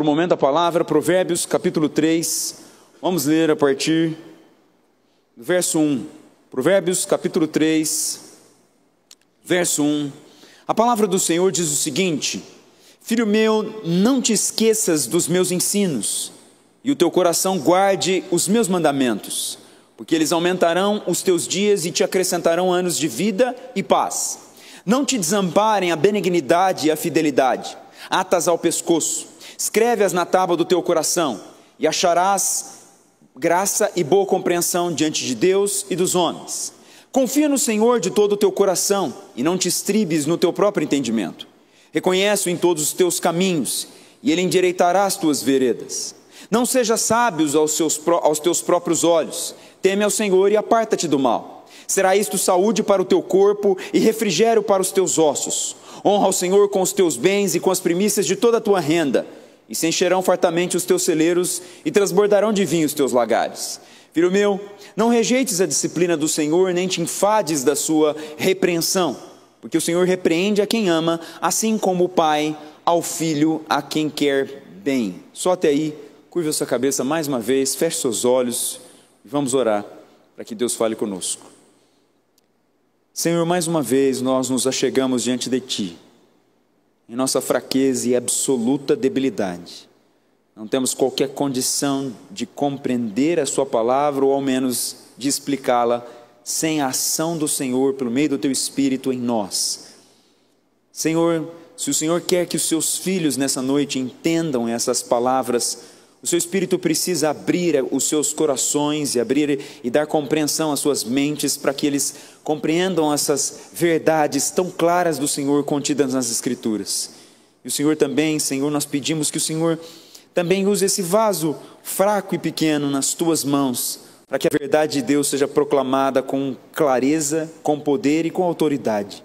o momento da palavra, Provérbios capítulo 3, vamos ler a partir do verso 1. Provérbios capítulo 3, verso 1. A palavra do Senhor diz o seguinte: Filho meu, não te esqueças dos meus ensinos, e o teu coração guarde os meus mandamentos, porque eles aumentarão os teus dias e te acrescentarão anos de vida e paz. Não te desamparem a benignidade e a fidelidade, atas ao pescoço, escreve-as na tábua do teu coração, e acharás graça e boa compreensão diante de Deus e dos homens. Confia no Senhor de todo o teu coração, e não te estribes no teu próprio entendimento. Reconhece-o em todos os teus caminhos, e ele endireitará as tuas veredas. Não sejas sábios aos teus próprios olhos, teme ao Senhor e aparta-te do mal. Será isto saúde para o teu corpo e refrigério para os teus ossos. Honra ao Senhor com os teus bens e com as primícias de toda a tua renda, e se encherão fartamente os teus celeiros, e transbordarão de vinho os teus lagares. Filho meu, não rejeites a disciplina do Senhor, nem te enfades da sua repreensão, porque o Senhor repreende a quem ama, assim como o pai ao filho a quem quer bem. Só até aí, curva a sua cabeça mais uma vez, feche seus olhos, e vamos orar para que Deus fale conosco. Senhor, mais uma vez nós nos achegamos diante de Ti, em nossa fraqueza e absoluta debilidade. Não temos qualquer condição de compreender a Sua palavra, ou ao menos de explicá-la, sem a ação do Senhor, pelo meio do Teu Espírito em nós. Senhor, se o Senhor quer que os Seus filhos nessa noite entendam essas palavras, o Seu Espírito precisa abrir os seus corações e dar compreensão às suas mentes, para que eles compreendam essas verdades tão claras do Senhor contidas nas Escrituras. E o Senhor também, Senhor, nós pedimos que o Senhor também use esse vaso fraco e pequeno nas Tuas mãos, para que a verdade de Deus seja proclamada com clareza, com poder e com autoridade.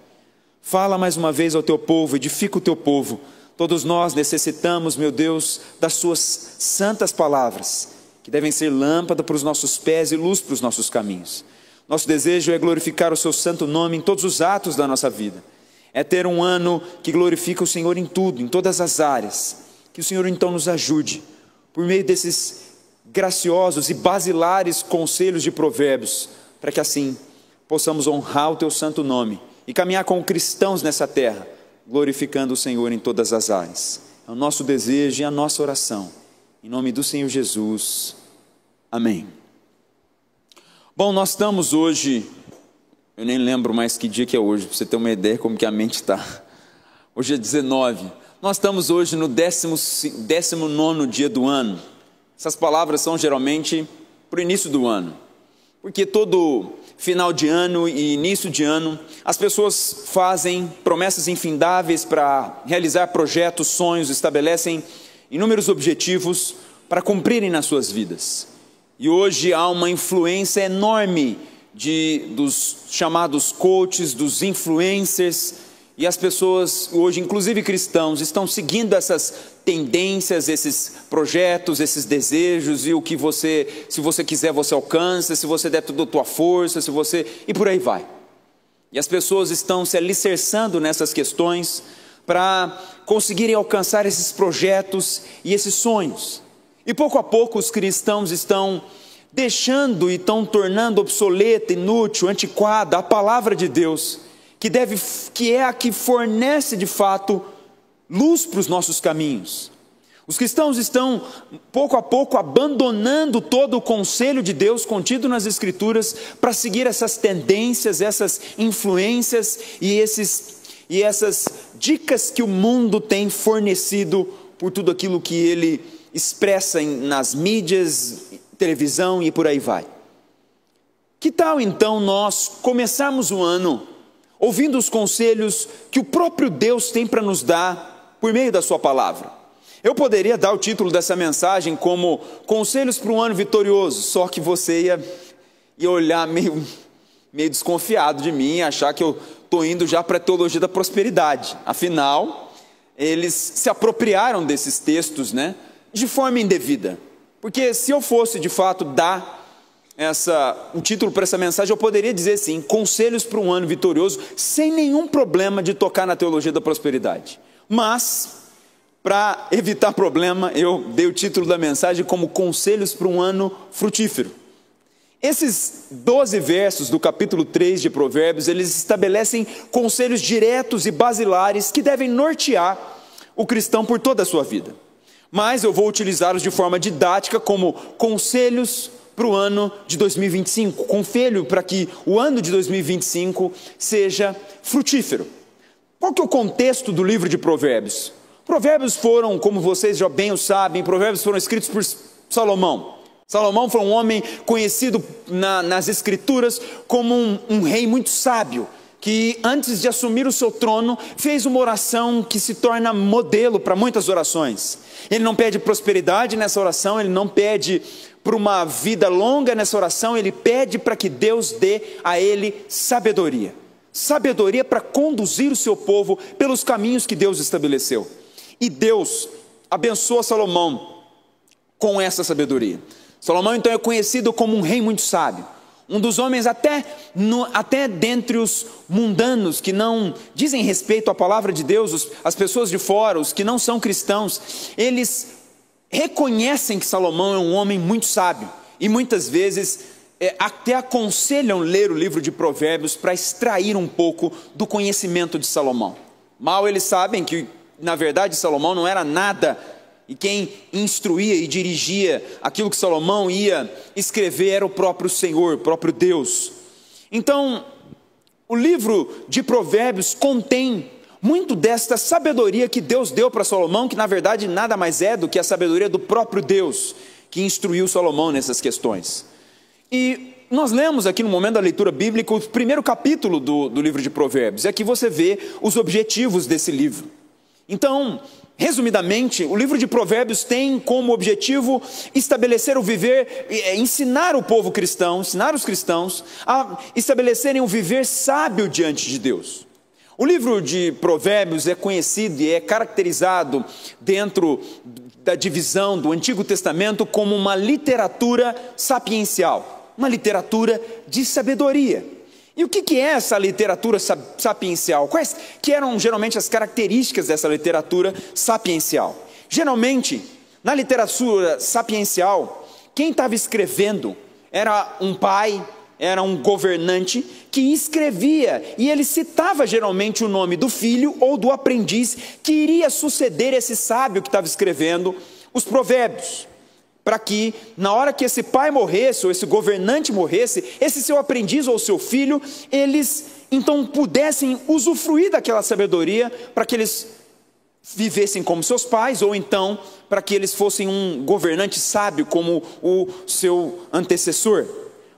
Fala mais uma vez ao Teu povo, edifica o Teu povo. Todos nós necessitamos, meu Deus, das Suas santas palavras, que devem ser lâmpada para os nossos pés e luz para os nossos caminhos. Nosso desejo é glorificar o Seu santo nome em todos os atos da nossa vida. É ter um ano que glorifica o Senhor em tudo, em todas as áreas. Que o Senhor então nos ajude, por meio desses graciosos e basilares conselhos de provérbios, para que assim possamos honrar o Teu santo nome e caminhar como cristãos nessa terra, glorificando o Senhor em todas as áreas. É o nosso desejo e a nossa oração. Em nome do Senhor Jesus. Amém. Bom, nós estamos hoje, eu nem lembro mais que dia que é hoje, para você ter uma ideia como que a mente está. Hoje é 19. Nós estamos hoje no 19º dia do ano. Essas palavras são geralmente para o início do ano, porque todo final de ano e início de ano, as pessoas fazem promessas infindáveis para realizar projetos, sonhos, estabelecem inúmeros objetivos para cumprirem nas suas vidas. E hoje há uma influência enorme dos chamados coaches, dos influencers, e as pessoas hoje, inclusive cristãos, estão seguindo essas tendências, esses projetos, esses desejos, e o que se você quiser, você alcança, se você der toda a tua força, e por aí vai. E as pessoas estão se alicerçando nessas questões para conseguirem alcançar esses projetos e esses sonhos. E pouco a pouco os cristãos estão deixando e estão tornando obsoleta, inútil, antiquada a palavra de Deus, que é a que fornece de fato luz para os nossos caminhos. Os cristãos estão pouco a pouco abandonando todo o conselho de Deus contido nas Escrituras para seguir essas tendências, essas influências e essas dicas que o mundo tem fornecido por tudo aquilo que ele expressa nas mídias, televisão e por aí vai. Que tal então nós começarmos o ano ouvindo os conselhos que o próprio Deus tem para nos dar por meio da sua palavra? Eu poderia dar o título dessa mensagem como Conselhos para um Ano Vitorioso, só que você ia olhar meio desconfiado de mim e achar que eu estou indo já para a teologia da prosperidade. Afinal, eles se apropriaram desses textos, de forma indevida. Porque se eu fosse de fato dar um título para essa mensagem, eu poderia dizer assim: Conselhos para um Ano Vitorioso, sem nenhum problema de tocar na teologia da prosperidade. Mas Para evitar problema, eu dei o título da mensagem como Conselhos para um Ano Frutífero. Esses 12 versos do capítulo 3 de Provérbios, eles estabelecem conselhos diretos e basilares que devem nortear o cristão por toda a sua vida. Mas eu vou utilizá-los de forma didática como conselhos para o ano de 2025, conselho para que o ano de 2025 seja frutífero. Qual que é o contexto do livro de Provérbios? Provérbios foram, como vocês já bem o sabem, provérbios foram escritos por Salomão. Salomão foi um homem conhecido nas escrituras como um rei muito sábio, que antes de assumir o seu trono, fez uma oração que se torna modelo para muitas orações. Ele não pede prosperidade nessa oração, ele não pede por uma vida longa nessa oração, ele pede para que Deus dê a ele sabedoria. Sabedoria para conduzir o seu povo pelos caminhos que Deus estabeleceu. E Deus abençoa Salomão com essa sabedoria. Salomão então é conhecido como um rei muito sábio. Um dos homens até dentre os mundanos que não dizem respeito à palavra de Deus, as pessoas de fora, os que não são cristãos, eles reconhecem que Salomão é um homem muito sábio. E muitas vezes até aconselham ler o livro de Provérbios para extrair um pouco do conhecimento de Salomão. Mal eles sabem que na verdade Salomão não era nada, e quem instruía e dirigia aquilo que Salomão ia escrever era o próprio Senhor, o próprio Deus. Então, o livro de Provérbios contém muito desta sabedoria que Deus deu para Salomão, que na verdade nada mais é do que a sabedoria do próprio Deus, que instruiu Salomão nessas questões. E nós lemos aqui no momento da leitura bíblica o primeiro capítulo do livro de Provérbios, e aqui você vê os objetivos desse livro. Então, resumidamente, o livro de Provérbios tem como objetivo estabelecer o viver, ensinar o povo cristão, ensinar os cristãos a estabelecerem um viver sábio diante de Deus. O livro de Provérbios é conhecido e é caracterizado dentro da divisão do Antigo Testamento como uma literatura sapiencial, uma literatura de sabedoria. E o que é essa literatura sapiencial? Quais que eram geralmente as características dessa literatura sapiencial? Geralmente, na literatura sapiencial, quem estava escrevendo era um pai, era um governante que escrevia, e ele citava geralmente o nome do filho ou do aprendiz que iria suceder esse sábio que estava escrevendo os provérbios, para que na hora que esse pai morresse, ou esse governante morresse, esse seu aprendiz ou seu filho, eles então pudessem usufruir daquela sabedoria, para que eles vivessem como seus pais, ou então para que eles fossem um governante sábio como o seu antecessor.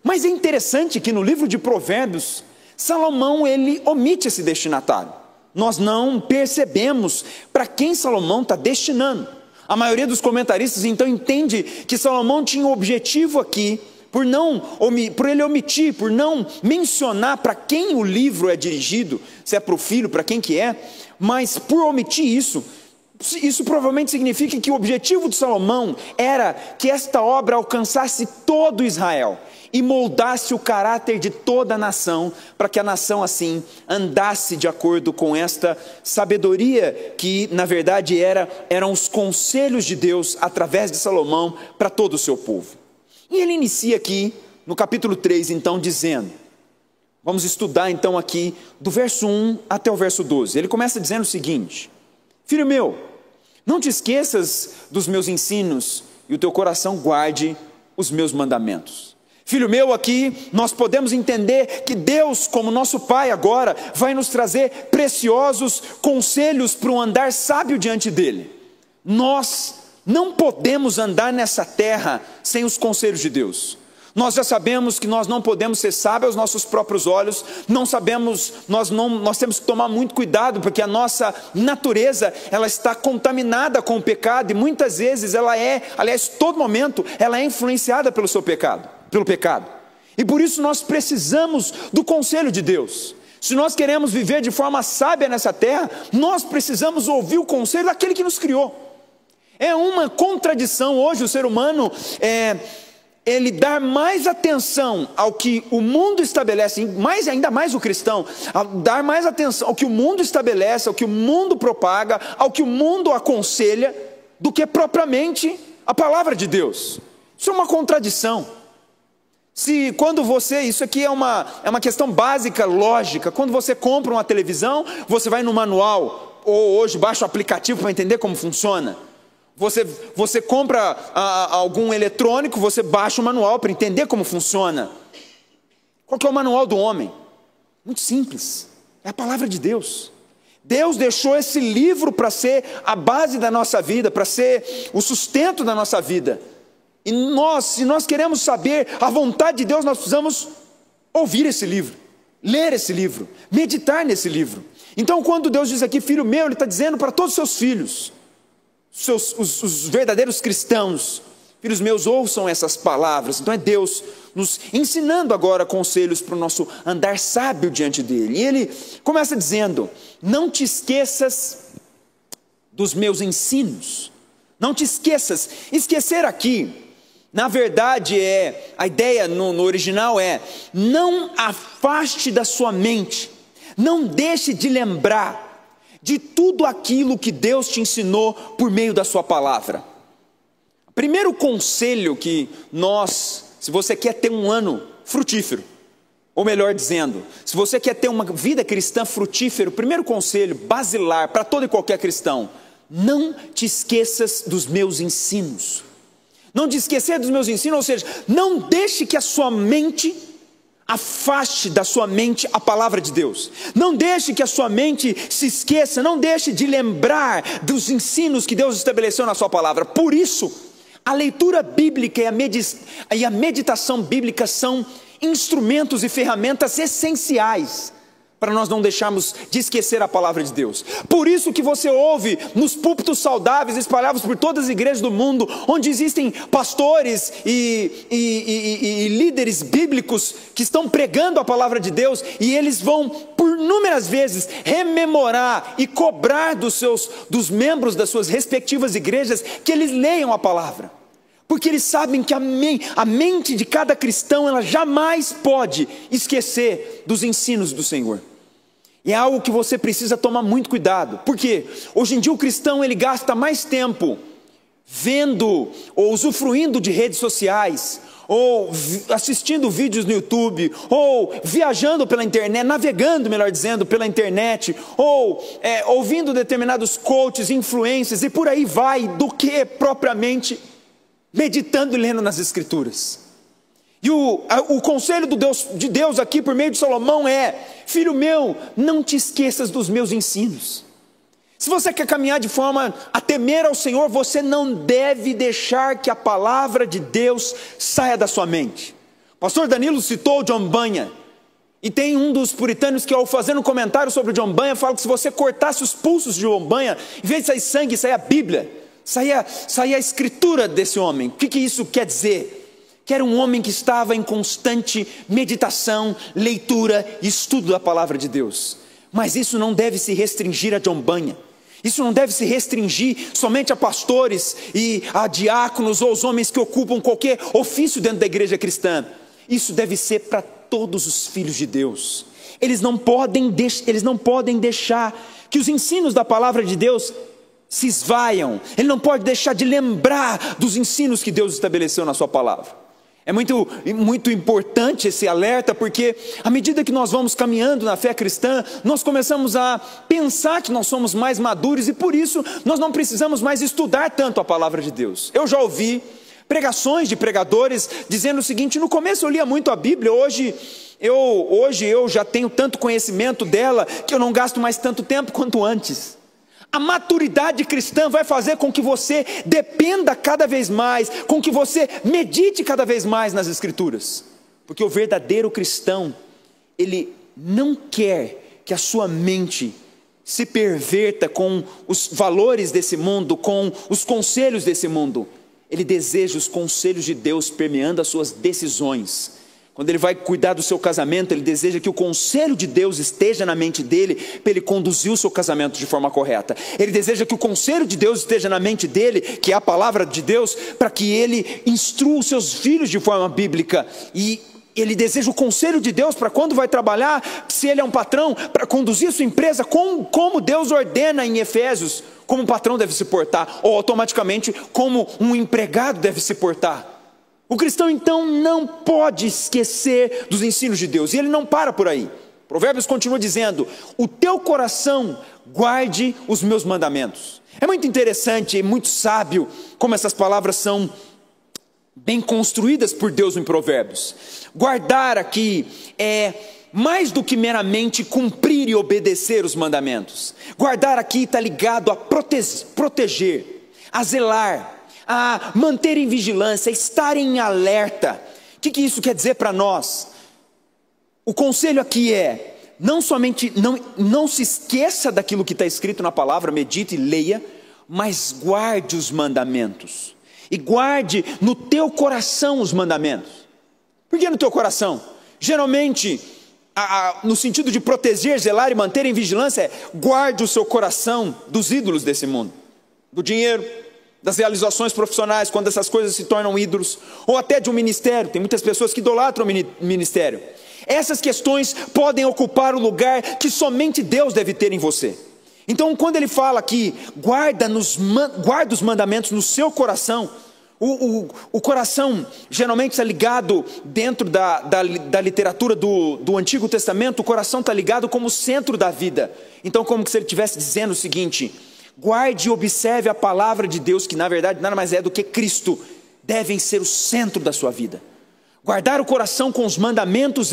Mas é interessante que no livro de Provérbios, Salomão ele omite esse destinatário. Nós não percebemos para quem Salomão está destinando. A maioria dos comentaristas então entende que Salomão tinha um objetivo aqui, por ele omitir, por não mencionar para quem o livro é dirigido, se é para o filho, para quem que é, mas por omitir isso provavelmente significa que o objetivo de Salomão era que esta obra alcançasse todo Israel e moldasse o caráter de toda a nação, para que a nação assim andasse de acordo com esta sabedoria que na verdade eram os conselhos de Deus através de Salomão para todo o seu povo. E ele inicia aqui no capítulo 3 então dizendo, vamos estudar então aqui do verso 1 até o verso 12, ele começa dizendo o seguinte: filho meu, não te esqueças dos meus ensinos e o teu coração guarde os meus mandamentos. Filho meu, aqui nós podemos entender que Deus, como nosso Pai agora, vai nos trazer preciosos conselhos para um andar sábio diante dEle. Nós não podemos andar nessa terra sem os conselhos de Deus. Nós já sabemos que nós não podemos ser sábios aos nossos próprios olhos, nós temos que tomar muito cuidado, porque a nossa natureza, ela está contaminada com o pecado, e muitas vezes aliás, todo momento, ela é influenciada pelo pecado. E por isso nós precisamos do conselho de Deus. Se nós queremos viver de forma sábia nessa terra, nós precisamos ouvir o conselho daquele que nos criou. É uma contradição hoje o ser humano ele dar mais atenção ao que o mundo estabelece, ainda mais o cristão, dar mais atenção ao que o mundo estabelece, ao que o mundo propaga, ao que o mundo aconselha, do que propriamente a palavra de Deus. Isso é uma contradição. Isso aqui é uma questão básica, lógica. Quando você compra uma televisão, você vai no manual, ou hoje baixa o aplicativo para entender como funciona. Você compra algum eletrônico, você baixa o manual para entender como funciona. Qual que é o manual do homem? Muito simples, é a palavra de Deus. Deus deixou esse livro para ser a base da nossa vida, para ser o sustento da nossa vida. E se nós queremos saber a vontade de Deus, nós precisamos ouvir esse livro, ler esse livro, meditar nesse livro. Então, quando Deus diz aqui, filho meu, Ele está dizendo para todos os seus filhos, os verdadeiros cristãos, filhos meus, ouçam essas palavras. Então é Deus nos ensinando agora conselhos para o nosso andar sábio diante dEle. E Ele começa dizendo, não te esqueças dos meus ensinos. Não te esqueças. Esquecer aqui, na verdade, a ideia no original é, não afaste da sua mente, não deixe de lembrar de tudo aquilo que Deus te ensinou por meio da sua palavra. Primeiro conselho que se você quer ter um ano frutífero, ou melhor dizendo, se você quer ter uma vida cristã frutífera, o primeiro conselho basilar para todo e qualquer cristão, não te esqueças dos meus ensinos. Não te esquecer dos meus ensinos, ou seja, não deixe que a sua mente afaste da sua mente a palavra de Deus. Não deixe que a sua mente se esqueça, não deixe de lembrar dos ensinos que Deus estabeleceu na sua palavra. Por isso, a leitura bíblica e a meditação bíblica são instrumentos e ferramentas essenciais para nós não deixarmos de esquecer a palavra de Deus. Por isso que você ouve nos púlpitos saudáveis espalhados por todas as igrejas do mundo, onde existem pastores e líderes bíblicos que estão pregando a palavra de Deus, e eles vão por inúmeras vezes rememorar e cobrar dos membros das suas respectivas igrejas que eles leiam a palavra. Porque eles sabem que a mente de cada cristão, ela jamais pode esquecer dos ensinos do Senhor. E é algo que você precisa tomar muito cuidado. Porque hoje em dia o cristão, ele gasta mais tempo vendo ou usufruindo de redes sociais, ou assistindo vídeos no YouTube, ou viajando pela internet, navegando, melhor dizendo, pela internet, ou ouvindo determinados coaches, influências e por aí vai, do que propriamente meditando e lendo nas Escrituras. E o conselho de Deus aqui por meio de Salomão é: filho meu, não te esqueças dos meus ensinos. Se você quer caminhar de forma a temer ao Senhor, você não deve deixar que a palavra de Deus saia da sua mente. O pastor Danilo citou John Bunyan, e tem um dos puritanos que, ao fazer um comentário sobre John Bunyan, fala que se você cortasse os pulsos de John Bunyan, em vez de sair sangue, saia a Bíblia, saía a escritura desse homem. O que isso quer dizer? Que era um homem que estava em constante meditação, leitura e estudo da palavra de Deus. Mas isso não deve se restringir a John Bunyan. Isso não deve se restringir somente a pastores e a diáconos ou os homens que ocupam qualquer ofício dentro da igreja cristã. Isso deve ser para todos os filhos de Deus. Eles não podem deixar que os ensinos da palavra de Deus se esvaiam. Ele não pode deixar de lembrar dos ensinos que Deus estabeleceu na sua palavra. É muito importante esse alerta, porque à medida que nós vamos caminhando na fé cristã, nós começamos a pensar que nós somos mais maduros, e por isso nós não precisamos mais estudar tanto a palavra de Deus. Eu já ouvi pregações de pregadores dizendo o seguinte: no começo eu lia muito a Bíblia, hoje eu já tenho tanto conhecimento dela que eu não gasto mais tanto tempo quanto antes. A maturidade cristã vai fazer com que você dependa cada vez mais, com que você medite cada vez mais nas Escrituras. Porque o verdadeiro cristão, ele não quer que a sua mente se perverta com os valores desse mundo, com os conselhos desse mundo. Ele deseja os conselhos de Deus permeando as suas decisões, Quando ele vai cuidar do seu casamento, ele deseja que o conselho de Deus esteja na mente dele, para ele conduzir o seu casamento de forma correta. Ele deseja que o conselho de Deus esteja na mente dele, que é a palavra de Deus, para que ele instrua os seus filhos de forma bíblica. E ele deseja o conselho de Deus para quando vai trabalhar, se ele é um patrão, para conduzir a sua empresa, como Deus ordena em Efésios, como um patrão deve se portar, ou automaticamente como um empregado deve se portar. O cristão então não pode esquecer dos ensinos de Deus, e ele não para por aí. Provérbios continua dizendo: o teu coração guarde os meus mandamentos. É muito interessante e muito sábio como essas palavras são bem construídas por Deus em Provérbios. Guardar aqui é mais do que meramente cumprir e obedecer os mandamentos. Guardar aqui está ligado a proteger, a zelar, a manter em vigilância, a estar em alerta. O que isso quer dizer para nós? O conselho aqui é, não somente não se esqueça daquilo que está escrito na palavra, medite e leia, mas guarde os mandamentos. E guarde no teu coração os mandamentos. Por que no teu coração? Geralmente, no sentido de proteger, zelar e manter em vigilância, é guarde o seu coração dos ídolos desse mundo, do dinheiro, das realizações profissionais, quando essas coisas se tornam ídolos, ou até de um ministério. Tem muitas pessoas que idolatram o ministério. Essas questões podem ocupar o lugar que somente Deus deve ter em você. Então, quando ele fala aqui, guarda os mandamentos no seu coração, o coração geralmente está ligado dentro da literatura do Antigo Testamento, o coração está ligado como o centro da vida. Então, como se ele estivesse dizendo o seguinte: guarde e observe a palavra de Deus, que na verdade nada mais é do que Cristo, devem ser o centro da sua vida. Guardar o coração com os mandamentos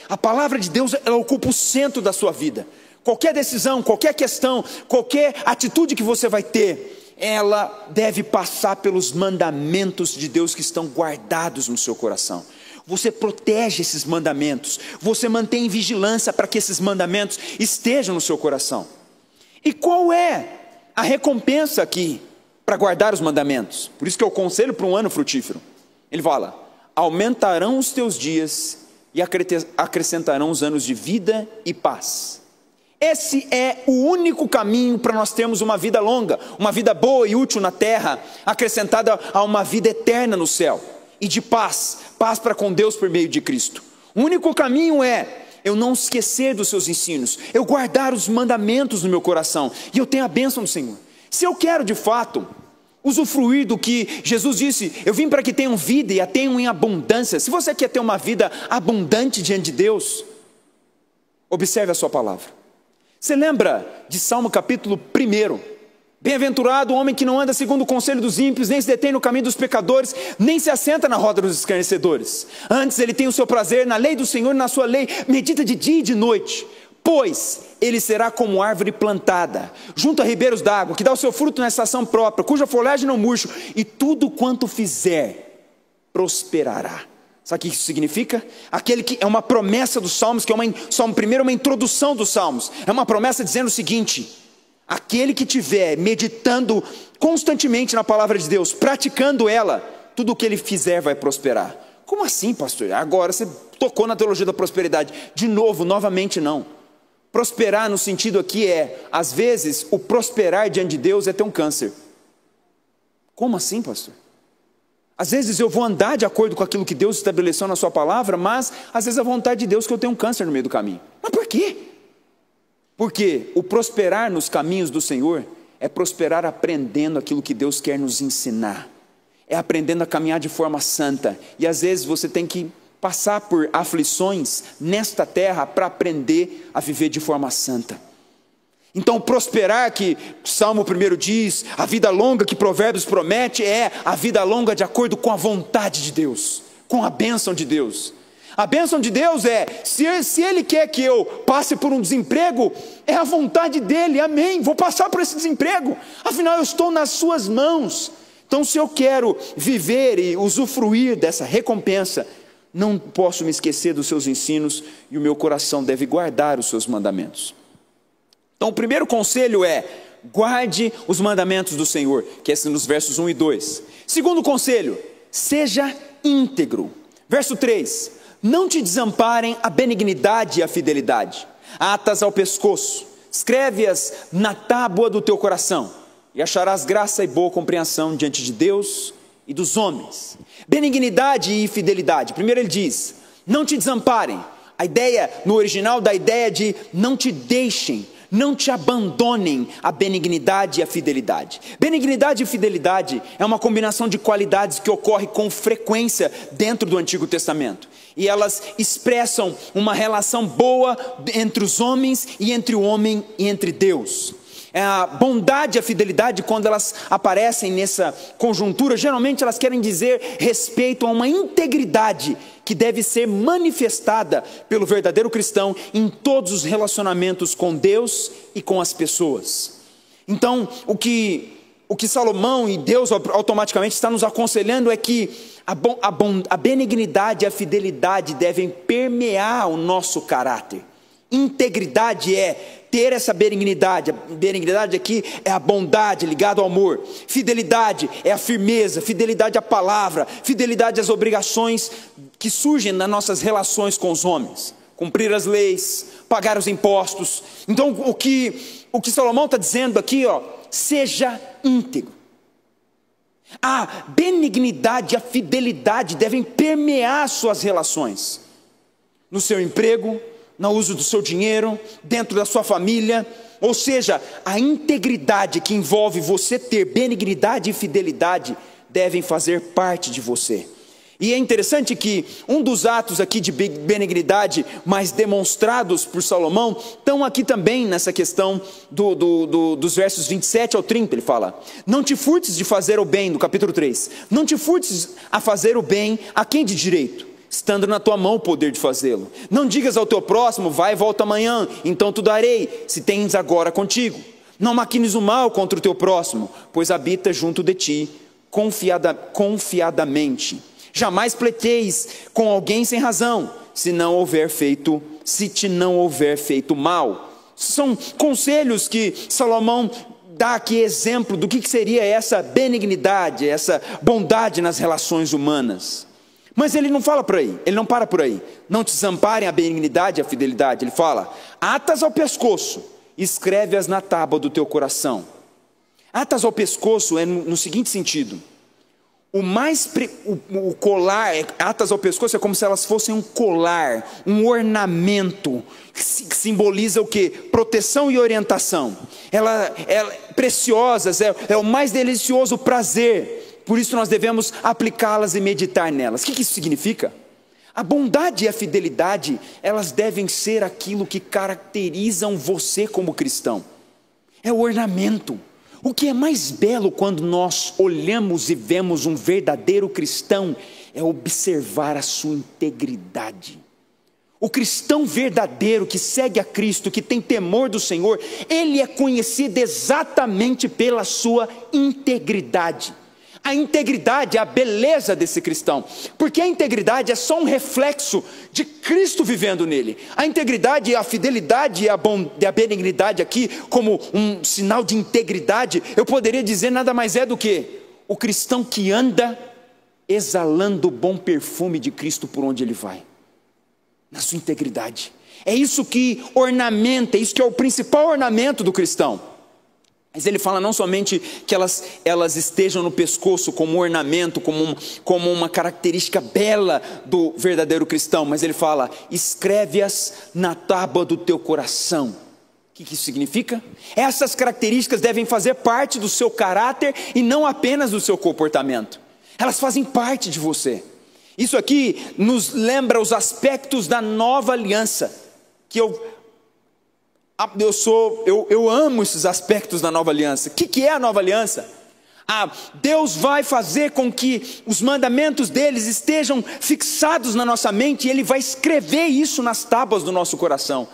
a palavra de Deus, ela ocupa o centro da sua vida. Qualquer decisão, qualquer questão, qualquer atitude que você vai ter, ela deve passar pelos mandamentos de Deus que estão guardados no seu coração. Você protege esses mandamentos, você mantém em vigilância para que esses mandamentos estejam no seu coração. E qual é a recompensa aqui para guardar os mandamentos? Por isso que é o conselho para um ano frutífero. Ele fala: aumentarão os teus dias e acrescentarão os anos de vida e paz. Esse é o único caminho para nós termos uma vida longa, uma vida boa e útil na terra, acrescentada a uma vida eterna no céu, e de paz, paz para com Deus por meio de Cristo. O único caminho é eu não esquecer dos seus ensinos, eu guardar os mandamentos no meu coração, e eu tenho a bênção do Senhor. Se eu quero de fato usufruir do que Jesus disse, eu vim para que tenham vida e a tenham em abundância. Se você quer ter uma vida abundante diante de Deus, observe a sua palavra. Você lembra de Salmo capítulo 1? Bem-aventurado o homem que não anda segundo o conselho dos ímpios, nem se detém no caminho dos pecadores, nem se assenta na roda dos escarnecedores. Antes ele tem o seu prazer na lei do Senhor, na sua lei medita de dia e de noite. Pois ele será como árvore plantada junto a ribeiros d'água, que dá o seu fruto na estação própria, cuja folhagem não murcha, e tudo quanto fizer prosperará. Sabe o que isso significa? Aquele que é uma promessa dos Salmos, que é Salmo 1 é uma introdução dos Salmos. É uma promessa dizendo o seguinte: aquele que estiver meditando constantemente na palavra de Deus, praticando ela, tudo o que ele fizer vai prosperar. Como assim, pastor? Agora você tocou na teologia da prosperidade. De novo, novamente não. Prosperar no sentido aqui às vezes, o prosperar diante de Deus é ter um câncer. Como assim, pastor? Às vezes eu vou andar de acordo com aquilo que Deus estabeleceu na sua palavra, mas às vezes a vontade de Deus é que eu tenha um câncer no meio do caminho. Mas por quê? Porque o prosperar nos caminhos do Senhor é prosperar aprendendo aquilo que Deus quer nos ensinar. É aprendendo a caminhar de forma santa. E às vezes você tem que passar por aflições nesta terra para aprender a viver de forma santa. Então prosperar, que Salmo 1 diz, a vida longa que Provérbios promete, é a vida longa de acordo com a vontade de Deus, com a bênção de Deus. A bênção de Deus se Ele quer que eu passe por um desemprego, é a vontade dEle, amém, vou passar por esse desemprego, afinal eu estou nas suas mãos. Então se eu quero viver e usufruir dessa recompensa, não posso me esquecer dos seus ensinos, e o meu coração deve guardar os seus mandamentos. Então o primeiro conselho guarde os mandamentos do Senhor, que é nos versos 1 e 2. Segundo conselho, seja íntegro. Verso 3, não te desamparem a benignidade e a fidelidade. Atas ao pescoço, escreve-as na tábua do teu coração, e acharás graça e boa compreensão diante de Deus e dos homens. Benignidade e fidelidade. Primeiro ele diz, não te desamparem. A ideia, no original, da ideia de não te deixem, não te abandonem a benignidade e a fidelidade. Benignidade e fidelidade é uma combinação de qualidades que ocorre com frequência dentro do Antigo Testamento. E elas expressam uma relação boa entre os homens e entre o homem e entre Deus. A bondade e a fidelidade, quando elas aparecem nessa conjuntura, geralmente elas querem dizer respeito a uma integridade que deve ser manifestada pelo verdadeiro cristão em todos os relacionamentos com Deus e com as pessoas. Então, o que Salomão e Deus automaticamente está nos aconselhando é que a benignidade e a fidelidade devem permear o nosso caráter. Integridade é ter essa benignidade. A benignidade aqui é a bondade ligada ao amor. Fidelidade é a firmeza, fidelidade à palavra, fidelidade às obrigações que surgem nas nossas relações com os homens. Cumprir as leis, pagar os impostos. Então o que Salomão está dizendo aqui, seja íntegro. A benignidade e a fidelidade devem permear suas relações. No seu emprego, no uso do seu dinheiro, dentro da sua família. Ou seja, a integridade que envolve você ter benignidade e fidelidade devem fazer parte de você. E é interessante que um dos atos aqui de benignidade mais demonstrados por Salomão estão aqui também nessa questão dos versos 27 ao 30, ele fala: não te furtes de fazer o bem, no capítulo 3, não te furtes a fazer o bem a quem de direito, estando na tua mão o poder de fazê-lo. Não digas ao teu próximo, vai e volta amanhã, então te darei, se tens agora contigo. Não maquines o mal contra o teu próximo, pois habita junto de ti, confiadamente. Jamais pleiteis com alguém sem razão, se te não houver feito mal. São conselhos que Salomão dá aqui exemplo do que seria essa benignidade, essa bondade nas relações humanas. Mas ele não fala por aí, ele não para por aí. Não te desamparem a benignidade e a fidelidade. Ele fala, atas ao pescoço, escreve-as na tábua do teu coração. Atas ao pescoço é no seguinte sentido: o colar, atas ao pescoço é como se elas fossem um colar, um ornamento, que simboliza o quê? Proteção e orientação. Ela preciosas, é o mais delicioso prazer, por isso nós devemos aplicá-las e meditar nelas. O que isso significa? A bondade e a fidelidade, elas devem ser aquilo que caracterizam você como cristão. É o ornamento. O que é mais belo quando nós olhamos e vemos um verdadeiro cristão é observar a sua integridade. O cristão verdadeiro que segue a Cristo, que tem temor do Senhor, ele é conhecido exatamente pela sua integridade. A integridade é a beleza desse cristão, porque a integridade é só um reflexo de Cristo vivendo nele. A integridade, a fidelidade e a benignidade aqui, como um sinal de integridade, eu poderia dizer nada mais é do que o cristão que anda exalando o bom perfume de Cristo por onde ele vai, na sua integridade. É isso que ornamenta, é isso que é o principal ornamento do cristão. Mas ele fala não somente que elas estejam no pescoço como um ornamento, como uma característica bela do verdadeiro cristão, mas ele fala, escreve-as na tábua do teu coração. O que isso significa? Essas características devem fazer parte do seu caráter e não apenas do seu comportamento. Elas fazem parte de você. Isso aqui nos lembra os aspectos da nova aliança, que eu amo esses aspectos da nova aliança. O que é a nova aliança? Deus vai fazer com que os mandamentos deles estejam fixados na nossa mente, e Ele vai escrever isso nas tábuas do nosso coração.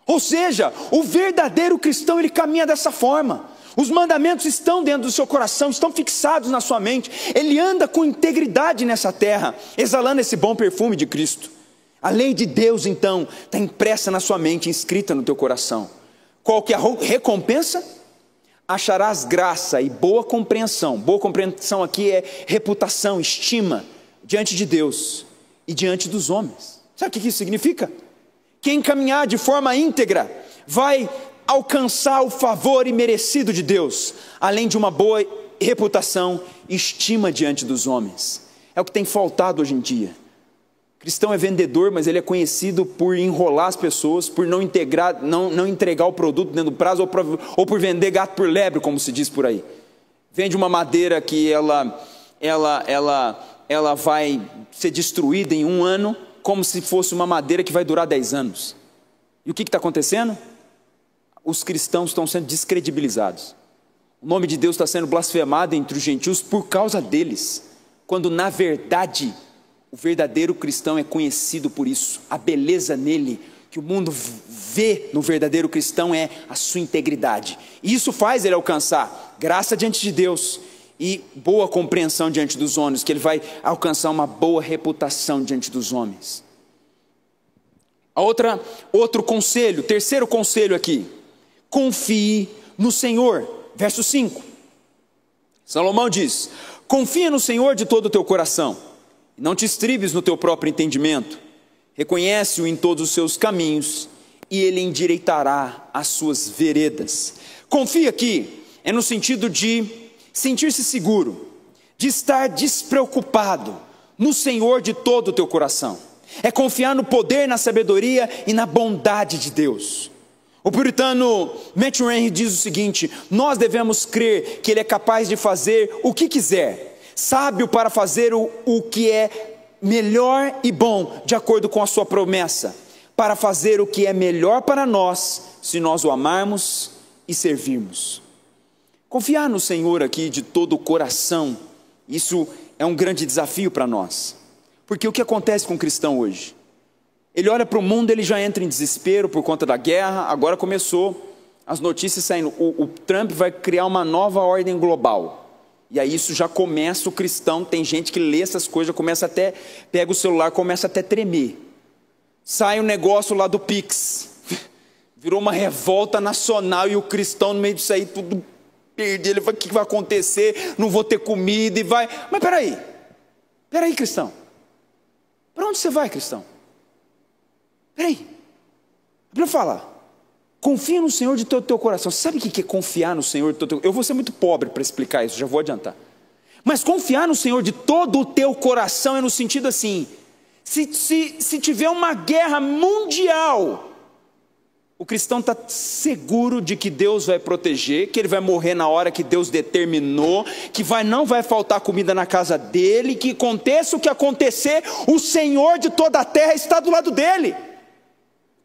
Ou seja, o verdadeiro cristão, ele caminha dessa forma. Os mandamentos estão dentro do seu coração, estão fixados na sua mente. Ele anda com integridade nessa terra, exalando esse bom perfume de Cristo. A lei de Deus, então, está impressa na sua mente, inscrita no teu coração. Qual que é a recompensa? Acharás graça e boa compreensão. Boa compreensão aqui é reputação, estima, diante de Deus e diante dos homens. Sabe o que isso significa? Quem caminhar de forma íntegra vai alcançar o favor imerecido de Deus, além de uma boa reputação e estima diante dos homens. É o que tem faltado hoje em dia. O cristão é vendedor, mas ele é conhecido por enrolar as pessoas, por não entregar o produto dentro do prazo, ou por vender gato por lebre, como se diz por aí. Vende uma madeira que ela vai ser destruída em 1 ano, como se fosse uma madeira que vai durar 10 anos. E o que está acontecendo? Os cristãos estão sendo descredibilizados. O nome de Deus está sendo blasfemado entre os gentios por causa deles, quando na verdade o verdadeiro cristão é conhecido por isso. A beleza nele, que o mundo vê no verdadeiro cristão, é a sua integridade. E isso faz ele alcançar graça diante de Deus e boa compreensão diante dos homens, que ele vai alcançar uma boa reputação diante dos homens. Outro conselho, terceiro conselho aqui: confie no Senhor. Verso 5, Salomão diz: confia no Senhor de todo o teu coração, e não te estribes no teu próprio entendimento, reconhece-o em todos os seus caminhos, e ele endireitará as suas veredas. Confia aqui é no sentido de sentir-se seguro, de estar despreocupado no Senhor de todo o teu coração. É confiar no poder, na sabedoria e na bondade de Deus. O puritano Matthew Henry diz o seguinte: nós devemos crer que Ele é capaz de fazer o que quiser, sábio para fazer o que é melhor e bom, de acordo com a sua promessa, para fazer o que é melhor para nós, se nós o amarmos e servirmos. Confiar no Senhor aqui de todo o coração, isso é um grande desafio para nós, porque o que acontece com o cristão hoje? Ele olha para o mundo, ele já entra em desespero por conta da guerra. Agora começou as notícias saindo, o Trump vai criar uma nova ordem global, e aí isso já começa, o cristão, tem gente que lê essas coisas, pega o celular, começa até a tremer. Sai um negócio lá do Pix, virou uma revolta nacional, e o cristão no meio disso aí, tudo perdido, ele fala: o que vai acontecer? Não vou ter comida, e vai. Mas peraí cristão, para onde você vai, cristão? Peraí, a Bíblia fala: confia no Senhor de todo o teu coração. Você sabe o que é confiar no Senhor de todo o teu coração? Eu vou ser muito pobre para explicar isso, já vou adiantar. Mas confiar no Senhor de todo o teu coração é no sentido assim: se tiver uma guerra mundial, o cristão está seguro de que Deus vai proteger, que ele vai morrer na hora que Deus determinou, que não vai faltar comida na casa dele, que aconteça o que acontecer, o Senhor de toda a terra está do lado dele.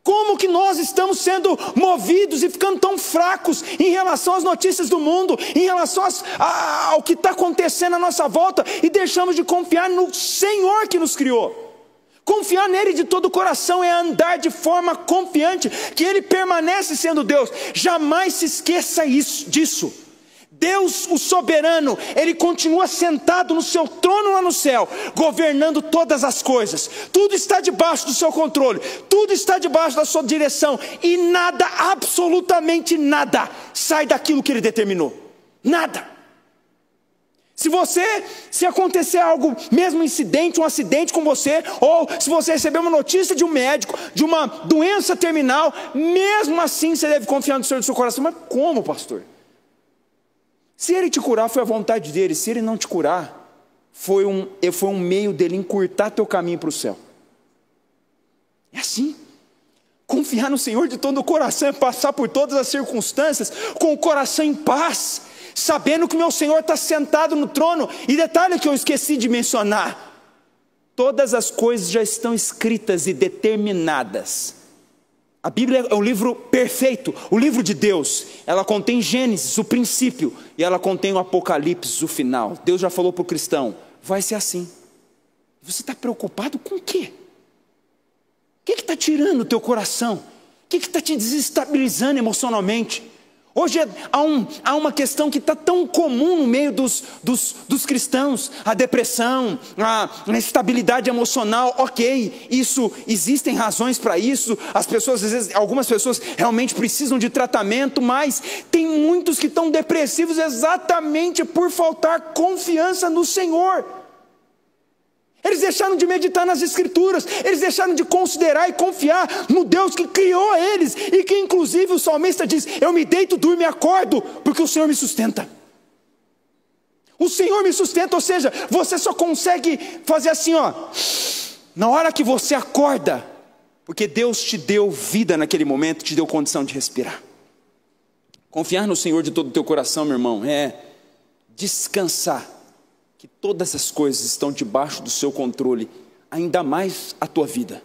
Como que nós estamos sendo movidos e ficando tão fracos em relação às notícias do mundo, em relação ao que está acontecendo à nossa volta, e deixamos de confiar no Senhor que nos criou? Confiar nele de todo o coração é andar de forma confiante, que ele permanece sendo Deus. Jamais se esqueça disso. Deus, o soberano, ele continua sentado no seu trono lá no céu, governando todas as coisas. Tudo está debaixo do seu controle, tudo está debaixo da sua direção, e nada, absolutamente nada, sai daquilo que ele determinou. Nada. Se acontecer algo, mesmo um acidente com você, ou se você receber uma notícia de um médico, de uma doença terminal, mesmo assim você deve confiar no Senhor do seu coração. Mas como, pastor? Se ele te curar, foi a vontade dele. Se ele não te curar, foi um meio dele encurtar teu caminho para o céu. É assim. Confiar no Senhor de todo o coração é passar por todas as circunstâncias com o coração em paz, sabendo que o meu Senhor está sentado no trono. E detalhe que eu esqueci de mencionar: todas as coisas já estão escritas e determinadas. A Bíblia é um livro perfeito, o livro de Deus. Ela contém Gênesis, o princípio, e ela contém o Apocalipse, o final. Deus já falou para o cristão: vai ser assim. Você está preocupado com o quê? O que está tirando o teu coração? O que está te desestabilizando emocionalmente? Hoje há uma questão que está tão comum no meio dos cristãos: a depressão, a instabilidade emocional. Ok, existem razões para isso. As pessoas, às vezes, algumas pessoas realmente precisam de tratamento, mas tem muitos que estão depressivos exatamente por faltar confiança no Senhor. Eles deixaram de meditar nas Escrituras, eles deixaram de considerar e confiar no Deus que criou eles, e que inclusive o salmista diz: eu me deito, durmo e acordo, porque o Senhor me sustenta. O Senhor me sustenta, ou seja, você só consegue fazer assim, ó, na hora que você acorda, porque Deus te deu vida naquele momento, te deu condição de respirar. Confiar no Senhor de todo o teu coração, meu irmão, é descansar que todas as coisas estão debaixo do seu controle, ainda mais a tua vida.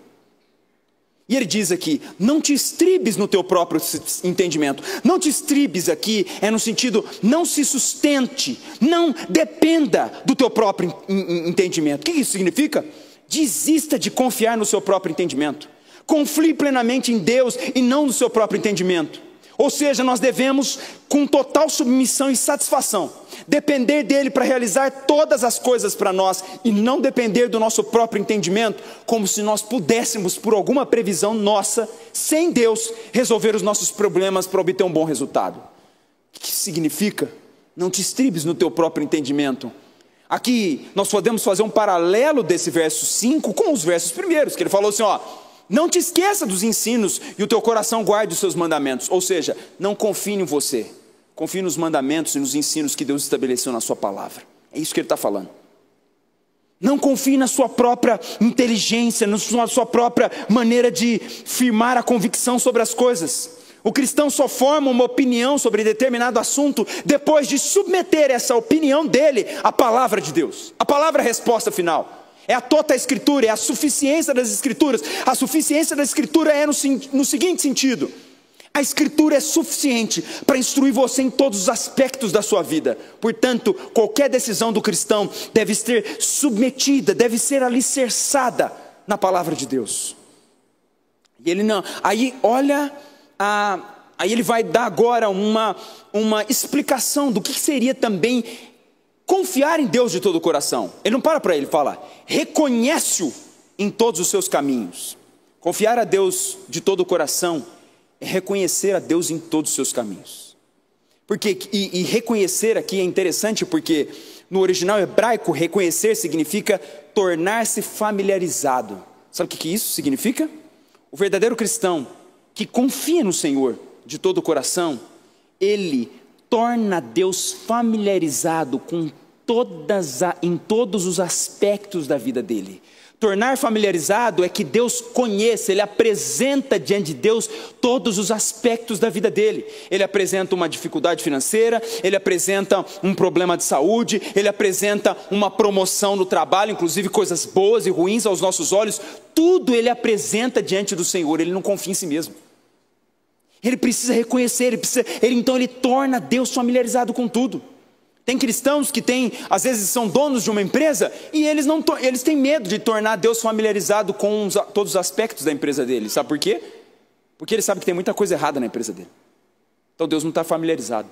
E ele diz aqui: não te estribes no teu próprio entendimento. Não te estribes aqui é no sentido, não se sustente, não dependa do teu próprio entendimento. O que isso significa? Desista de confiar no seu próprio entendimento. Confie plenamente em Deus e não no seu próprio entendimento. Ou seja, nós devemos, com total submissão e satisfação, depender dele para realizar todas as coisas para nós, e não depender do nosso próprio entendimento, como se nós pudéssemos, por alguma previsão nossa, sem Deus, resolver os nossos problemas para obter um bom resultado. O que significa? Não te estribes no teu próprio entendimento. Aqui nós podemos fazer um paralelo desse verso 5 com os versos primeiros, que ele falou assim, ó: não te esqueça dos ensinos e o teu coração guarde os seus mandamentos. Ou seja, não confie em você, confie nos mandamentos e nos ensinos que Deus estabeleceu na sua palavra. É isso que ele está falando. Não confie na sua própria inteligência, na sua própria maneira de firmar a convicção sobre as coisas. O cristão só forma uma opinião sobre determinado assunto depois de submeter essa opinião dele à palavra de Deus. A palavra é a resposta final. É a toda a Escritura, é a suficiência das Escrituras. A suficiência da Escritura é no seguinte sentido: a Escritura é suficiente para instruir você em todos os aspectos da sua vida. Portanto, qualquer decisão do cristão deve ser submetida, deve ser alicerçada na palavra de Deus. E ele não, aí olha, aí ele vai dar agora uma explicação do que seria também confiar em Deus de todo o coração. Ele não para ele, fala: reconhece-o em todos os seus caminhos. Confiar a Deus de todo o coração é reconhecer a Deus em todos os seus caminhos. Porque, e reconhecer aqui é interessante, porque no original hebraico, reconhecer significa tornar-se familiarizado. Sabe o que isso significa? O verdadeiro cristão que confia no Senhor de todo o coração, ele torna Deus familiarizado com em todos os aspectos da vida dele. Tornar familiarizado é que Deus conheça, ele apresenta diante de Deus todos os aspectos da vida dele. Ele apresenta uma dificuldade financeira, ele apresenta um problema de saúde, ele apresenta uma promoção no trabalho, inclusive coisas boas e ruins aos nossos olhos. Tudo ele apresenta diante do Senhor, ele não confia em si mesmo. Ele precisa reconhecer, então ele torna Deus familiarizado com tudo. Tem cristãos que às vezes são donos de uma empresa e eles têm medo de tornar Deus familiarizado com todos os aspectos da empresa dele. Sabe por quê? Porque ele sabe que tem muita coisa errada na empresa dele. Então Deus não está familiarizado.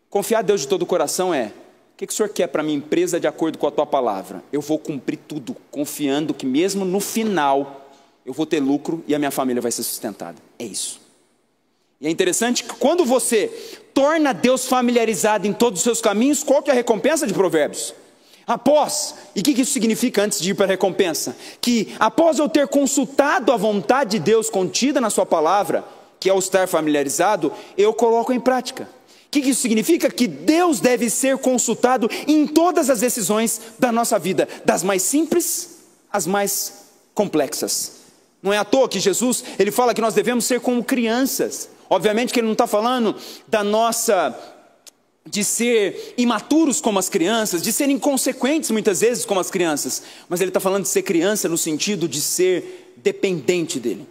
Confiar a Deus de todo o coração é: o que o Senhor quer para a minha empresa de acordo com a tua palavra? Eu vou cumprir tudo, confiando que mesmo no final eu vou ter lucro e a minha família vai ser sustentada. É isso. E é interessante que quando você torna Deus familiarizado em todos os seus caminhos, qual que é a recompensa de Provérbios? E o que isso significa antes de ir para a recompensa? Que após eu ter consultado a vontade de Deus contida na sua palavra, que é o estar familiarizado, eu coloco em prática. O que isso significa? Que Deus deve ser consultado em todas as decisões da nossa vida, das mais simples às mais complexas. Não é à toa que Jesus, ele fala que nós devemos ser como crianças. Obviamente que ele não está falando de ser imaturos como as crianças, de ser inconsequentes muitas vezes como as crianças, mas ele está falando de ser criança no sentido de ser dependente dele,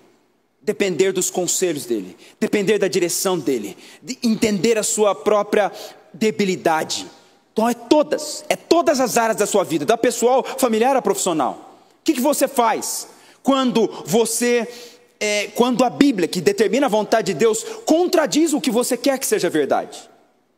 depender dos conselhos dele, depender da direção dele, de entender a sua própria debilidade. Então é todas as áreas da sua vida, da pessoal, familiar a profissional. O que você faz quando a Bíblia, que determina a vontade de Deus, contradiz o que você quer que seja verdade?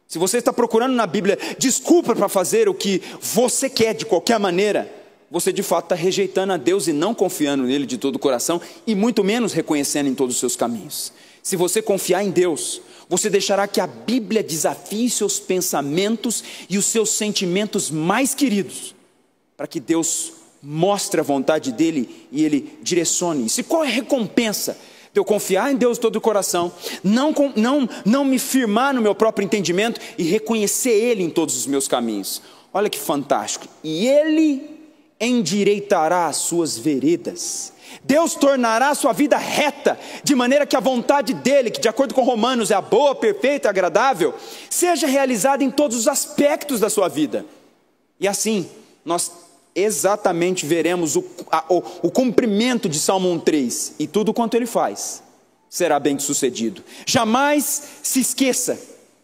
Se você está procurando na Bíblia desculpa para fazer o que você quer de qualquer maneira, você de fato está rejeitando a Deus e não confiando nele de todo o coração, e muito menos reconhecendo em todos os seus caminhos. Se você confiar em Deus, você deixará que a Bíblia desafie seus pensamentos e os seus sentimentos mais queridos, para que Deus mostre a vontade dele e ele direcione isso. E qual é a recompensa de eu confiar em Deus de todo o coração, não me firmar no meu próprio entendimento e reconhecer Ele em todos os meus caminhos? Olha que fantástico. E Ele endireitará as suas veredas. Deus tornará a sua vida reta, de maneira que a vontade dele, que de acordo com Romanos é a boa, perfeita e agradável, seja realizada em todos os aspectos da sua vida. E assim, nós exatamente veremos o cumprimento de Salmo 1:3, e tudo quanto ele faz será bem sucedido. Jamais se esqueça,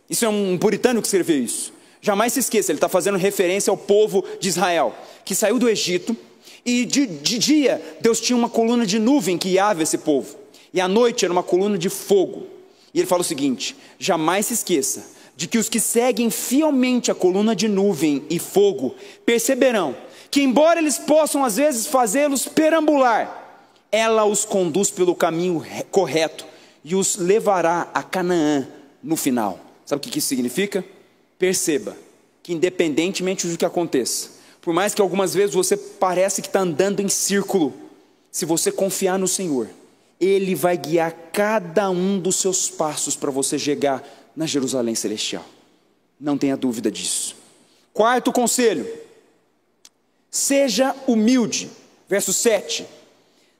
isso é um puritano que escreveu isso, jamais se esqueça, ele está fazendo referência ao povo de Israel, que saiu do Egito, e de dia Deus tinha uma coluna de nuvem que guiava esse povo, e à noite era uma coluna de fogo. E ele fala o seguinte: jamais se esqueça de que os que seguem fielmente a coluna de nuvem e fogo perceberão que, embora eles possam às vezes fazê-los perambular, ela os conduz pelo caminho correto e os levará a Canaã no final. Sabe o que isso significa? Perceba que, independentemente do que aconteça, por mais que algumas vezes você pareça que está andando em círculo, se você confiar no Senhor, Ele vai guiar cada um dos seus passos para você chegar na Jerusalém Celestial. Não tenha dúvida disso. Quarto conselho: seja humilde. Verso 7.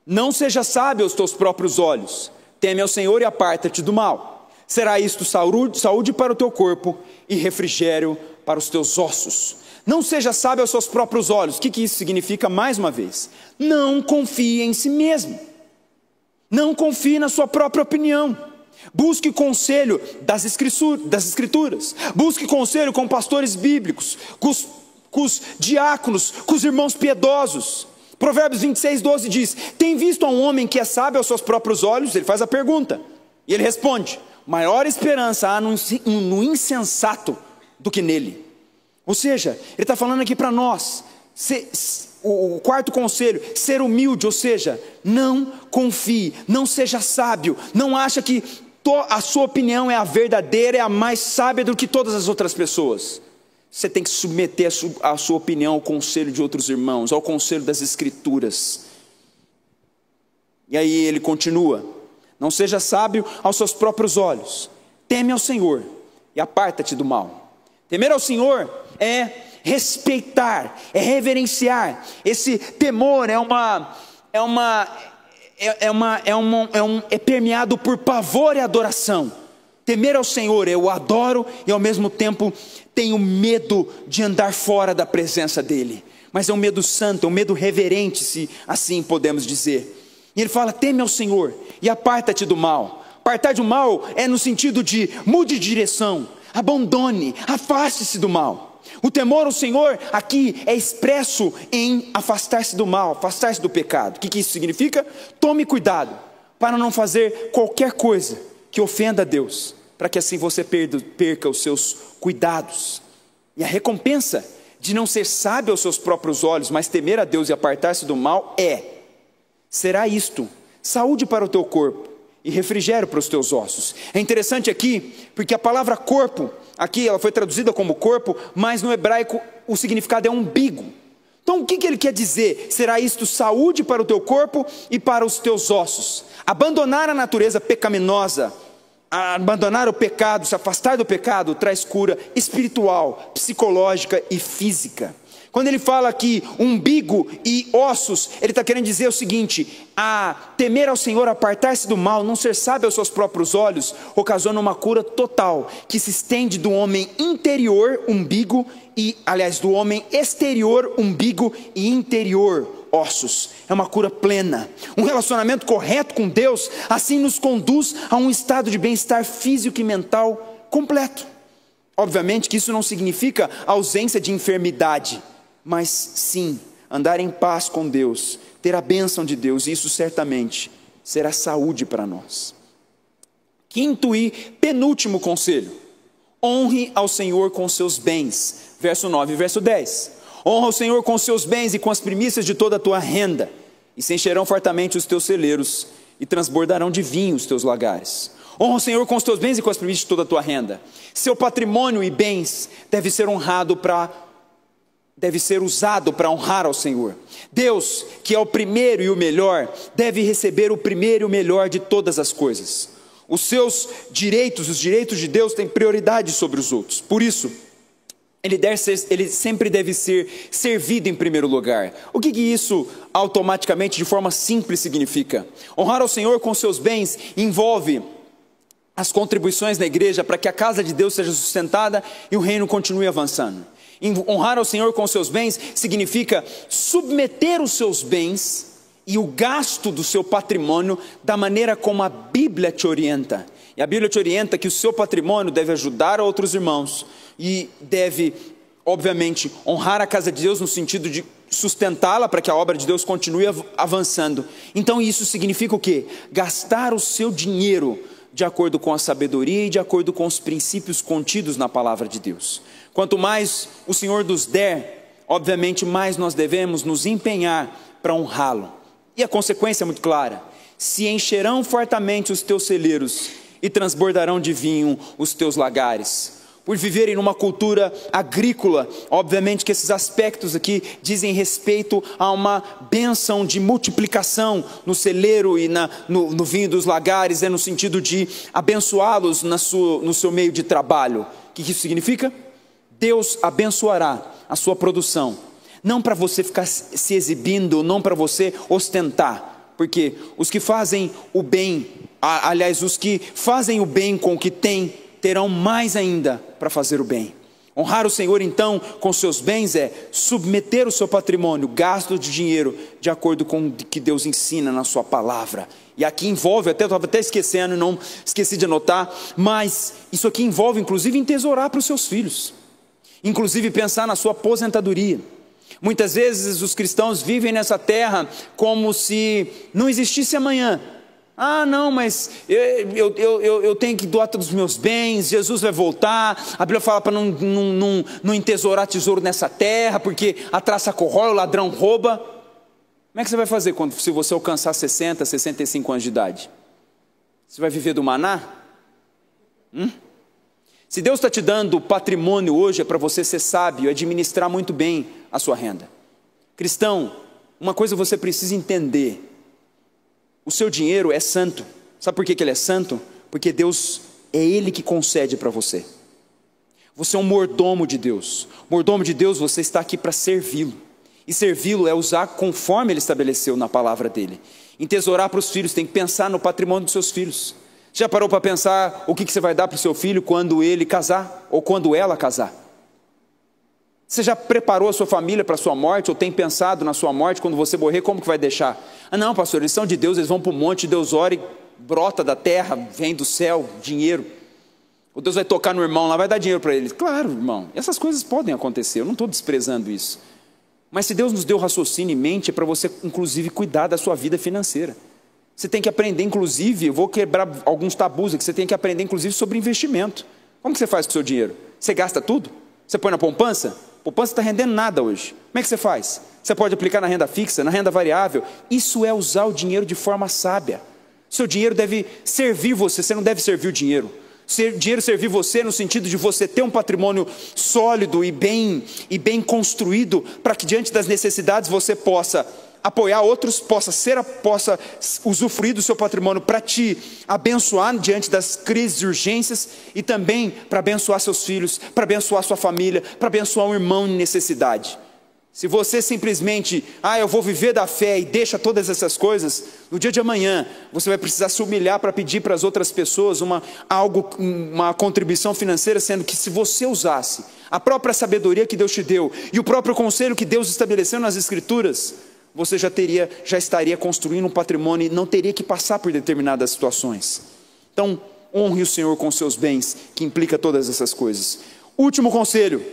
Não seja sábio aos teus próprios olhos. Teme ao Senhor e aparta-te do mal. Será isto saúde para o teu corpo e refrigério para os teus ossos. Não seja sábio aos seus próprios olhos. O que isso significa? Mais uma vez, não confie em si mesmo. Não confie na sua própria opinião. Busque conselho das escrituras. Busque conselho com pastores bíblicos, com os diáconos, com os irmãos piedosos. Provérbios 26:12 diz: tem visto a um homem que é sábio aos seus próprios olhos? Ele faz a pergunta, e ele responde: maior esperança há no insensato do que nele. Ou seja, ele está falando aqui para nós, o quarto conselho: ser humilde. Ou seja, não confie, não seja sábio, não acha que a sua opinião é a verdadeira, é a mais sábia do que todas as outras pessoas. Você tem que submeter a sua opinião ao conselho de outros irmãos, ao conselho das escrituras. E aí ele continua: não seja sábio aos seus próprios olhos, teme ao Senhor e aparta-te do mal. Temer ao Senhor é respeitar, é reverenciar. Esse temor é permeado por pavor e adoração. Temer ao Senhor, eu o adoro e ao mesmo tempo tenho medo de andar fora da presença dEle. Mas é um medo santo, é um medo reverente, se assim podemos dizer. E ele fala: teme ao Senhor e aparta-te do mal. Apartar do mal é no sentido de mude de direção, abandone, afaste-se do mal. O temor ao Senhor aqui é expresso em afastar-se do mal, afastar-se do pecado. O que isso significa? Tome cuidado para não fazer qualquer coisa que ofenda a Deus, para que assim você perca os seus cuidados. E a recompensa de não ser sábio aos seus próprios olhos, mas temer a Deus e apartar-se do mal será isto: saúde para o teu corpo e refrigério para os teus ossos. É interessante aqui, porque a palavra corpo, aqui ela foi traduzida como corpo, mas no hebraico o significado é umbigo. Então o que ele quer dizer? Será isto saúde para o teu corpo e para os teus ossos. Abandonar a natureza pecaminosa, abandonar o pecado, se afastar do pecado, traz cura espiritual, psicológica e física. Quando ele fala aqui umbigo e ossos, ele está querendo dizer o seguinte: temer ao Senhor, apartar-se do mal, não ser sábio aos seus próprios olhos, ocasiona uma cura total, que se estende do homem interior, umbigo, do homem exterior, umbigo, e interior, ossos. É uma cura plena. Um relacionamento correto com Deus assim nos conduz a um estado de bem-estar físico e mental completo. Obviamente que isso não significa ausência de enfermidade, mas sim andar em paz com Deus, ter a bênção de Deus, e isso certamente será saúde para nós. Quinto e penúltimo conselho: honre ao Senhor com seus bens. Verso 9 e verso 10. Honra o Senhor com os seus bens e com as primícias de toda a tua renda, e se encherão fartamente os teus celeiros, e transbordarão de vinho os teus lagares. Honra o Senhor com os teus bens e com as primícias de toda a tua renda. Seu patrimônio e bens deve ser honrado para deve ser usado para honrar ao Senhor. Deus, que é o primeiro e o melhor, deve receber o primeiro e o melhor de todas as coisas. Os seus direitos, os direitos de Deus têm prioridade sobre os outros. Por isso, ele sempre deve ser servido em primeiro lugar. O que isso automaticamente, de forma simples, significa? Honrar ao Senhor com seus bens envolve as contribuições na igreja para que a casa de Deus seja sustentada e o reino continue avançando. Honrar ao Senhor com seus bens significa submeter os seus bens e o gasto do seu patrimônio da maneira como a Bíblia te orienta. E a Bíblia te orienta que o seu patrimônio deve ajudar outros irmãos e deve, obviamente, honrar a casa de Deus no sentido de sustentá-la para que a obra de Deus continue avançando. Então isso significa o quê? Gastar o seu dinheiro de acordo com a sabedoria e de acordo com os princípios contidos na palavra de Deus. Quanto mais o Senhor nos der, obviamente mais nós devemos nos empenhar para honrá-lo. E a consequência é muito clara: se encherão fartamente os teus celeiros e transbordarão de vinho os teus lagares. Por viverem numa cultura agrícola, obviamente que esses aspectos aqui dizem respeito a uma bênção de multiplicação no celeiro e no vinho dos lagares, no sentido de abençoá-los no seu meio de trabalho. O que isso significa? Deus abençoará a sua produção, não para você ficar se exibindo, não para você ostentar, porque os que fazem o bem, aliás, os que fazem o bem com o que têm, terão mais ainda para fazer o bem. Honrar o Senhor então com seus bens é submeter o seu patrimônio, gasto de dinheiro, de acordo com o que Deus ensina na sua palavra. E aqui envolve, eu estava até esquecendo, não esqueci de anotar, mas isso aqui envolve inclusive entesourar para os seus filhos, inclusive pensar na sua aposentadoria. Muitas vezes os cristãos vivem nessa terra como se não existisse amanhã. Ah, não, mas eu tenho que doar todos os meus bens, Jesus vai voltar, a Bíblia fala para não entesourar tesouro nessa terra, porque a traça corrói, o ladrão rouba. Como é que você vai fazer se você alcançar 60, 65 anos de idade? Você vai viver do maná? Se Deus está te dando patrimônio hoje, é para você ser sábio, administrar muito bem a sua renda. Cristão, uma coisa você precisa entender: o seu dinheiro é santo. Sabe por que ele é santo? Porque Deus, é Ele que concede para você. Você é um mordomo de Deus. Mordomo de Deus, você está aqui para servi-lo. E servi-lo é usar conforme Ele estabeleceu na palavra dEle. Entesourar para os filhos, tem que pensar no patrimônio dos seus filhos. Já parou para pensar o que você vai dar para o seu filho quando ele casar? Ou quando ela casar? Você já preparou a sua família para a sua morte? Ou tem pensado na sua morte, quando você morrer, como que vai deixar? Ah não, pastor, eles são de Deus, eles vão para o monte, Deus ora e brota da terra, vem do céu, dinheiro. Ou Deus vai tocar no irmão lá, vai dar dinheiro para eles. Claro, irmão, essas coisas podem acontecer, eu não estou desprezando isso. Mas se Deus nos deu raciocínio e mente, é para você inclusive cuidar da sua vida financeira. Você tem que aprender inclusive, eu vou quebrar alguns tabus aqui, você tem que aprender inclusive sobre investimento. Como que você faz com o seu dinheiro? Você gasta tudo? Você põe na poupança? Poupança está rendendo nada hoje. Como é que você faz? Você pode aplicar na renda fixa, na renda variável. Isso é usar o dinheiro de forma sábia. Seu dinheiro deve servir você não deve servir o dinheiro. Dinheiro servir você no sentido de você ter um patrimônio sólido e bem construído, para que diante das necessidades você possa apoiar outros, possa usufruir do seu patrimônio para te abençoar diante das crises e urgências, e também para abençoar seus filhos, para abençoar sua família, para abençoar um irmão em necessidade. Se você simplesmente, eu vou viver da fé e deixa todas essas coisas, no dia de amanhã você vai precisar se humilhar para pedir para as outras pessoas uma contribuição financeira, sendo que se você usasse a própria sabedoria que Deus te deu e o próprio conselho que Deus estabeleceu nas Escrituras, você já estaria construindo um patrimônio e não teria que passar por determinadas situações. Então, honre o Senhor com seus bens, que implica todas essas coisas. Último conselho: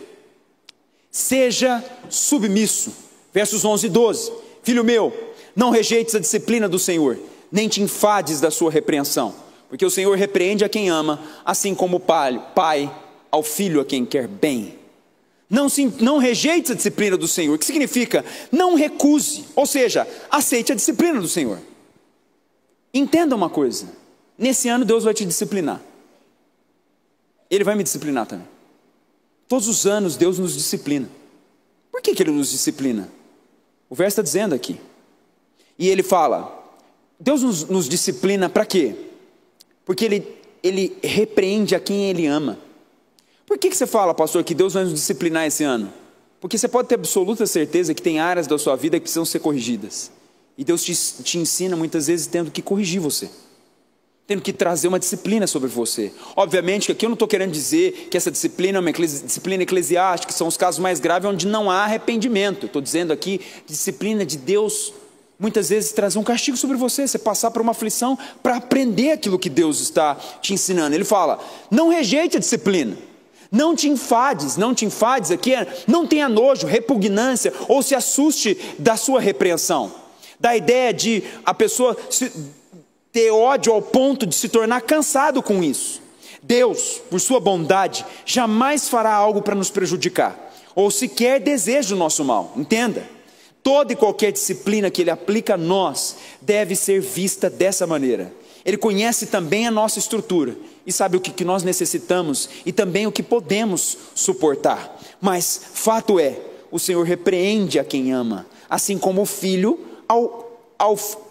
seja submisso. Versos 11 e 12. Filho meu, não rejeites a disciplina do Senhor, nem te enfades da sua repreensão, porque o Senhor repreende a quem ama, assim como o pai ao filho a quem quer bem. Não rejeite a disciplina do Senhor, que significa não recuse, ou seja, aceite a disciplina do Senhor. Entenda uma coisa: nesse ano Deus vai te disciplinar. Ele vai me disciplinar também. Todos os anos Deus nos disciplina. Por que Ele nos disciplina? O verso está dizendo aqui. E ele fala, Deus nos disciplina para quê? Porque Ele repreende a quem Ele ama. Por que você fala, pastor, que Deus vai nos disciplinar esse ano? Porque você pode ter absoluta certeza que tem áreas da sua vida que precisam ser corrigidas. E Deus te ensina muitas vezes tendo que corrigir você, tendo que trazer uma disciplina sobre você. Obviamente que aqui eu não estou querendo dizer que essa disciplina é uma disciplina eclesiástica, que são os casos mais graves onde não há arrependimento. Estou dizendo aqui, disciplina de Deus, muitas vezes trazer um castigo sobre você, você passar por uma aflição para aprender aquilo que Deus está te ensinando. Ele fala, não rejeite a disciplina, não te enfades aqui, não tenha nojo, repugnância, ou se assuste da sua repreensão, da ideia de a pessoa ter ódio ao ponto de se tornar cansado com isso. Deus, por sua bondade, jamais fará algo para nos prejudicar, ou sequer deseja o nosso mal. Entenda, toda e qualquer disciplina que Ele aplica a nós, deve ser vista dessa maneira. Ele conhece também a nossa estrutura, e sabe o que nós necessitamos, e também o que podemos suportar. Mas, fato é, o Senhor repreende a quem ama, assim como o filho,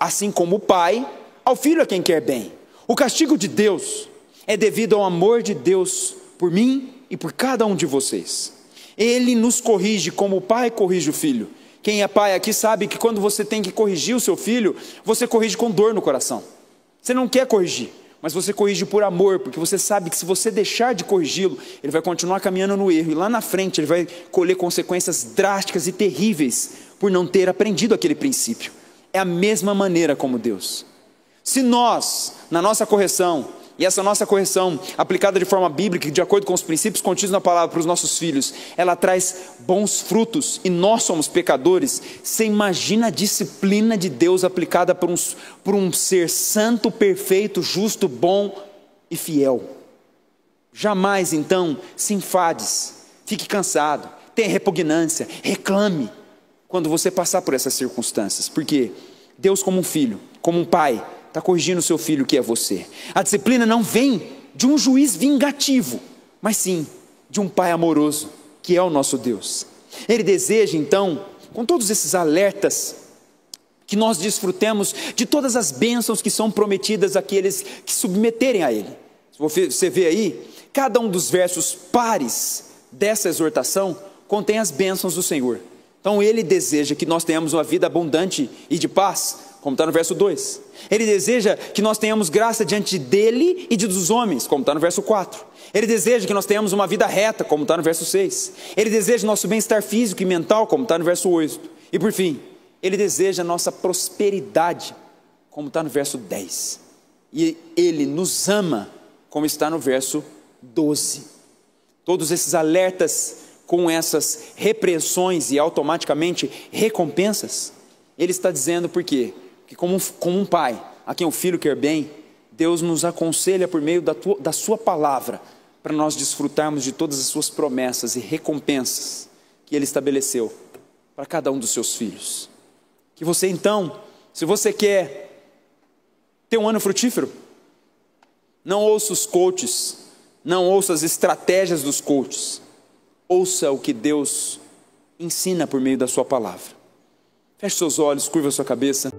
assim como o pai, ao filho a quem quer bem. O castigo de Deus é devido ao amor de Deus por mim e por cada um de vocês. Ele nos corrige como o pai corrige o filho. Quem é pai aqui sabe que quando você tem que corrigir o seu filho, você corrige com dor no coração. Você não quer corrigir, mas você corrige por amor, porque você sabe que se você deixar de corrigi-lo, ele vai continuar caminhando no erro, e lá na frente ele vai colher consequências drásticas e terríveis, por não ter aprendido aquele princípio. É a mesma maneira como Deus. Se nós, na nossa correção, e essa nossa correção aplicada de forma bíblica, de acordo com os princípios contidos na palavra para os nossos filhos, ela traz bons frutos, e nós somos pecadores, você imagina a disciplina de Deus aplicada por um ser santo, perfeito, justo, bom e fiel. Jamais então se enfades, fique cansado, tenha repugnância, reclame quando você passar por essas circunstâncias, porque Deus, como um filho, como um pai, está corrigindo o seu filho, que é você. A disciplina não vem de um juiz vingativo, mas sim de um pai amoroso, que é o nosso Deus. Ele deseja então, com todos esses alertas, que nós desfrutemos de todas as bênçãos que são prometidas àqueles que submeterem a Ele. Você vê aí, cada um dos versos pares dessa exortação contém as bênçãos do Senhor. Então Ele deseja que nós tenhamos uma vida abundante e de paz, como está no verso 2. Ele deseja que nós tenhamos graça diante dEle e dos homens, como está no verso 4. Ele deseja que nós tenhamos uma vida reta, como está no verso 6. Ele deseja nosso bem-estar físico e mental, como está no verso 8. E por fim, Ele deseja a nossa prosperidade, como está no verso 10. E Ele nos ama, como está no verso 12. Todos esses alertas com essas repreensões e automaticamente recompensas, Ele está dizendo por quê? Que como um pai, a quem o filho quer bem, Deus nos aconselha por meio da sua palavra, para nós desfrutarmos de todas as suas promessas e recompensas que Ele estabeleceu para cada um dos seus filhos. Que você então, se você quer ter um ano frutífero, não ouça os coaches, não ouça as estratégias dos coaches, ouça o que Deus ensina por meio da sua palavra. Feche seus olhos, curva sua cabeça.